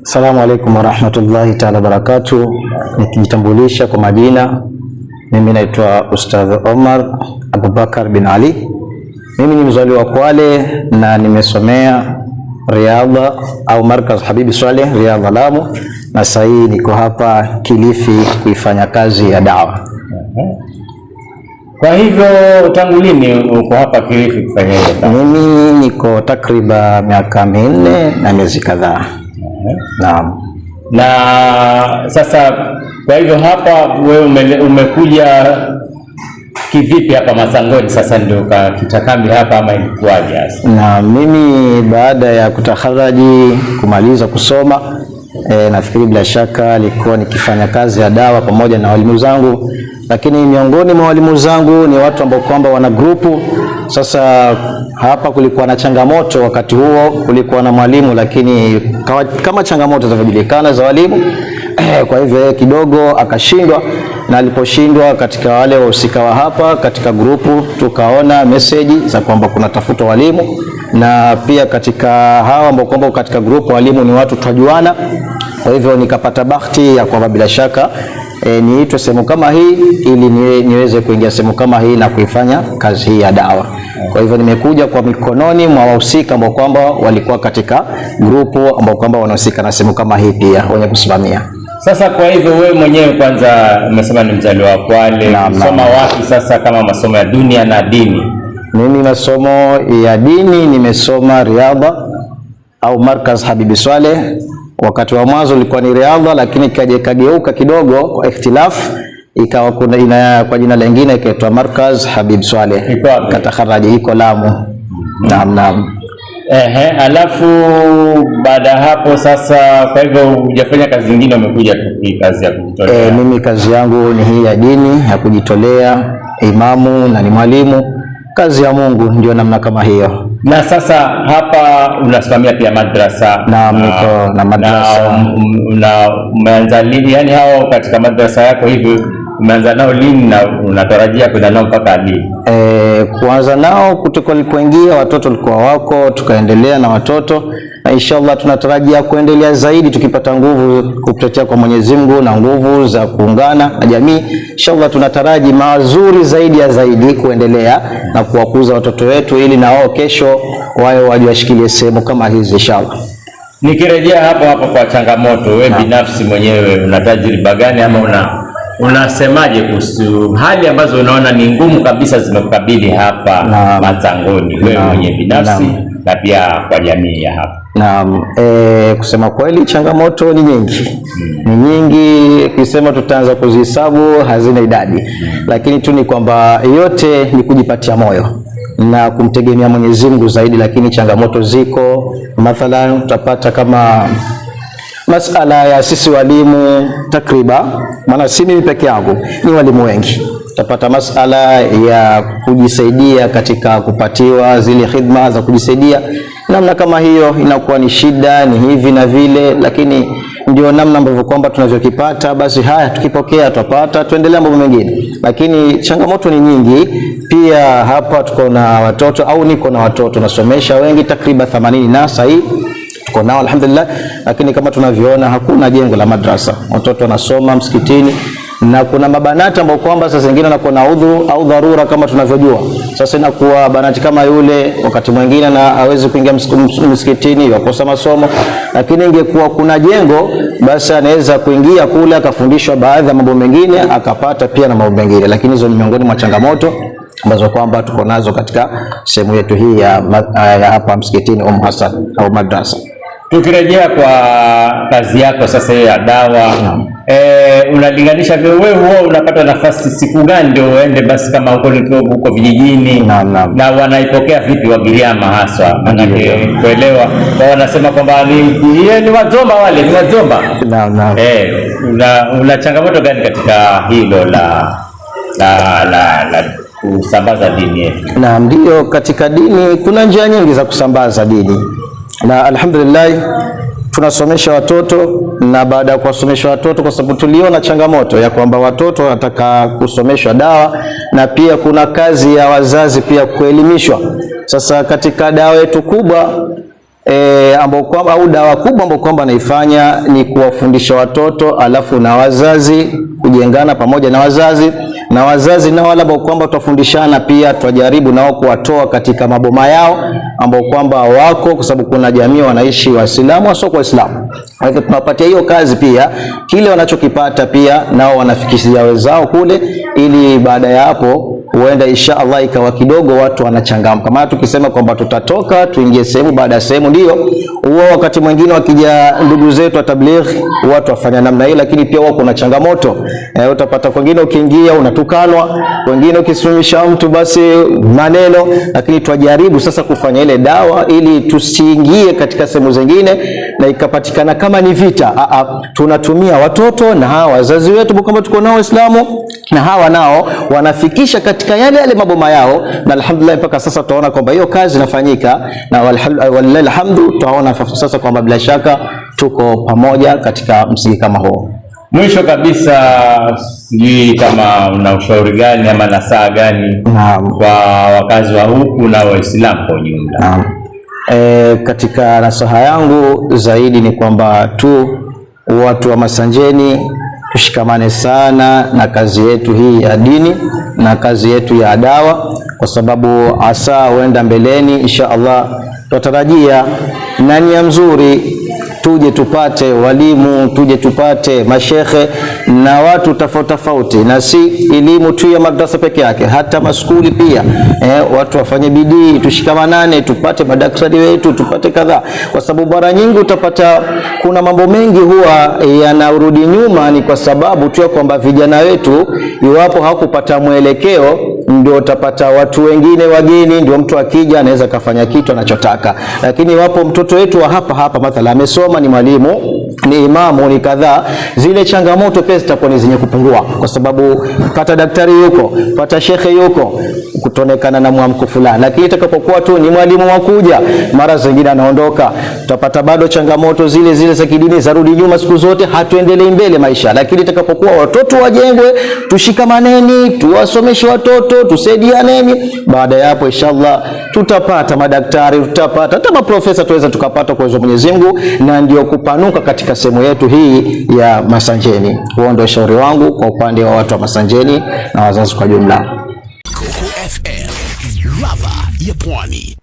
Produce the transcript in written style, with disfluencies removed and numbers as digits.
Assalamu alaikum warahmatullahi ta'ala barakatuh. Nikijitambulisha kwa majina, mimi naitwa Ustadh Omar Abubakar bin Ali. Mimi ni mzaliwa wa Kwale na nimesomea Riyadha au Markaz Habibi Swaleh Riyadha Lamu, na sasa hii niko hapa Kilifi kuifanya kazi ya dawa. Kwa hivyo tangu lini uko hapa Kilifi kufanya hiyo? Mimi niko takriban miaka 4 na miezi kadhaa. Naam. Na sasa kwa hivyo hapa wewe umekuja kivipi hapa Masangoni, sasa ndio kitakambi hapa ama ilikuwaje hasa? Na mimi baada ya kutaharaji kumaliza kusoma nafikiri bila shaka alikuwa nikifanya kazi ya dawa pamoja na walimu zangu, lakini miongoni mwa walimu zangu ni watu ambao kwamba wana grupu. Sasa hapa kulikuwa na changamoto wakati huo, kulikuwa na mwalimu lakini kama changamoto zinazojulikana za walimu kwa hivyo kidogo akashindwa, na aliposhindwa katika wale wahusika wa hapa katika grupu tukaona message za kwamba kuna tafuta walimu, na pia katika hawa ambao kwamba katika grupu walimu ni watu tunajuana. Kwa hivyo nikapata bahati ya kwamba bila shaka niitwe sehemu kama hii ili niweze kuingia sehemu kama hii na kuifanya kazi hii ya dawa. Kwa hivyo nimekuja kwa mikononi mwa wahusika ambao kwamba walikuwa katika grupu ambao kwamba wanahusika na sehemu kama hii pia wenye kusimamia. Sasa kwa hivyo wewe mwenyewe kwanza umesema ni mzaliwa wa Kwale, soma wapi sasa kama masomo ya dunia na dini? Mimi masomo ya dini nimesoma Riyadha au Markaz Habibi Swaleh. Wakati wa mwanzo ilikuwa ni Riyadha, lakini kageuka kidogo kwa ikhtilaf, ikawa kuna kwa jina lingine ikaitwa Markaz Habib Swaleh. Katakharaji iko Lamu. Naam. Alafu baada hapo sasa, kwa hivyo hujafanya kazi nyingine, umekuja tu kazi ya kujitolea? Mimi kazi yangu ni hii ya dini ya kujitolea, imamu na ni mwalimu, kazi ya Mungu ndio namna kama hiyo. Na sasa hapa unasimamia pia madrasa? Naam, niko na madrasa. Na umeanza lini, yani hao katika madrasa yako hivi umeanza nao lini na unatarajia kwenda nao mpaka lini? Kuanza nao kutoka nilipoingia watoto walikuwa wako, tukaendelea na watoto, na inshallah tunatarajia kuendelea zaidi tukipata nguvu kupitia kwa Mwenyezi Mungu na nguvu za kuungana na jamii. Inshallah tunataraji mazuri zaidi ya zaidi kuendelea na kuwakuza watoto wetu ili na wao kesho wao wajishikilie sehemu kama hizi inshallah. Nikirejea hapo kwa changamoto, wewe binafsi mwenyewe una tajriba gani ama unasemaje kuhusu hali ambazo unaona ni ngumu kabisa zimekukabili hapa Masangoni, wewe mwenyewe binafsi na pia kwa jamii ya hapa? Naam, kusema kweli changamoto ni nyingi. Ni nyingi, kisema tutaanza kuzihesabu hazina idadi. Lakini tu ni kwamba yote ni kujipatia moyo na kumtegemea Mwenyezi Mungu zaidi, lakini changamoto ziko. Mathalan tutapata kama masala ya sisi walimu takriban, maana si mimi peke yangu, ni walimu wengi. Tutapata masala ya kujisaidia katika kupatiwa zile khidma za kujisaidia, namna kama hiyo inakuwa ni shida, ni hivi na vile, lakini ndio namna ambavyo kwamba tunavyokipata, basi haya tukipokea tupata tuendelea mambo mengine. Lakini changamoto ni nyingi. Pia hapa tuko na watoto au niko na watoto nasomesha wengi takriban 80 na sasa hii tuko nao alhamdulillah, lakini kama tunavyoona hakuna jengo la madrasa. Watoto wanasoma msikitini, na kuna mabanati ambao kwamba sasa zingine wanakuwa na udhu au dharura kama tunavyojua. Sasa inakuwa banati kama yule wakati mwingine na hawezi kuingia msikitini, yakosa masomo, lakini ingekuwa kuna jengo basi anaweza kuingia kule akafundishwa baadhi ya mambo mengine akapata pia na mambo mengine. Lakini hizo ni miongoni mwa changamoto ambazo kwamba tuko nazo katika sehemu yetu hii ya hapa msikitini Hassan au madrasa. Tukirejea kwa kazi yako sasa ya dawa, unalinganisha wewe huo unapata nafasi siku gani ndio uende basi kama huko vijijini? Na wanaipokea vipi Wagiriama haswa? Manake kuelewa kwa wanasema kwamba ni Wazomba, wale ni Wazomba. Una changamoto gani katika hilo la kusambaza dini yetu? Naam, ndio, katika dini kuna njia nyingi za kusambaza dini, na alhamdulillah tunasomesha watoto. Na baada ya kuwasomesha watoto, kwa sababu tuliona changamoto ya kwamba watoto wanataka kusomeshwa dawa, na pia kuna kazi ya wazazi pia kuelimishwa. Sasa katika dawa yetu kubwa ambao kwamba au dawa kubwa ambao kwamba naifanya ni kuwafundisha watoto, alafu na wazazi, kujengana pamoja na wazazi nao wale ambao kwamba tutafundishana pia, tutajaribu nao kuwatoa katika maboma yao ambao kwamba wako, kwa sababu kuna jamii wanaishi Waislamu wasio kwa Waislamu. Kwa hivyo tunawapatia hiyo kazi pia, kile wanachokipata pia nao wanafikishia wenzao kule, ili baada ya hapo huenda insha Allah ikawa kidogo watu wanachangamka. Kama tukisema kwamba tutatoka tuingie sehemu baada ya sehemu, ndio huo wakati mwingine wakija ndugu zetu wa tabligh watu wafanya namna hii, lakini pia wao kuna changamoto. Utapata kwingine ukiingia unatukanwa, wengine ukisimamisha mtu basi maneno, lakini twajaribu sasa kufanya ile dawa ili tusiingie katika sehemu zingine na ikapatikana kama ni vita. Tunatumia watoto na hawa wazazi wetu kwamba tuko nao Waislamu, na hawa nao wanafikisha katika yale maboma yao, na alhamdulillah mpaka sasa tutaona kwamba hiyo kazi inafanyika, na wallahi alhamdu tutaona sasa kwamba bila shaka tuko pamoja katika msingi kama huo. Mwisho kabisa, sijui kama una ushauri gani ama nasaha gani kwa wakazi wa huku na Waislamu kwa ujumla? Katika nasaha yangu zaidi ni kwamba tu watu wa Masanjeni tushikamane sana na kazi yetu hii ya dini na kazi yetu ya dawa, kwa sababu asa huenda mbeleni insha Allah tutarajia na nia mzuri tuje tupate walimu, tuje tupate mashekhe na watu tofauti, na si elimu tu ya madrasa peke yake, hata maskuli pia. Watu wafanye bidii, tushikamanane, tupate madaktari wetu, tupate kadhaa, kwa sababu mara nyingi utapata kuna mambo mengi huwa yanarudi nyuma, ni kwa sababu tu kwamba vijana wetu iwapo hawakupata mwelekeo, ndio utapata watu wengine wageni, ndio mtu akija anaweza kafanya kitu anachotaka. Lakini wapo mtoto wetu wa hapa mathala amesoma, ni mwalimu, ni imamu, ni kadhaa, zile changamoto pia zitakuwa ni zenye kupungua, kwa sababu pata daktari yuko, pata shekhe yuko, kutonekana na mwamko fulani. Lakini itakapokuwa tu ni mwalimu wakuja, mara zingine anaondoka, tutapata bado changamoto zile za kidini zarudi nyuma siku zote, hatuendelee mbele maisha. Lakini itakapokuwa watoto wajengwe, tushikamaneni, tuwasomeshe watoto, tusaidianeni, baada ya hapo inshallah tutapata madaktari, tutapata hata maprofesa, tuweza tukapata kwa uwezo wa Mwenyezi Mungu, na ndio kupanuka katika sehemu yetu hii ya Masanjeni. Huo ndio ushauri wangu kwa upande wa watu wa Masanjeni na wazazi kwa jumla. Coco FM, ladha ya Pwani.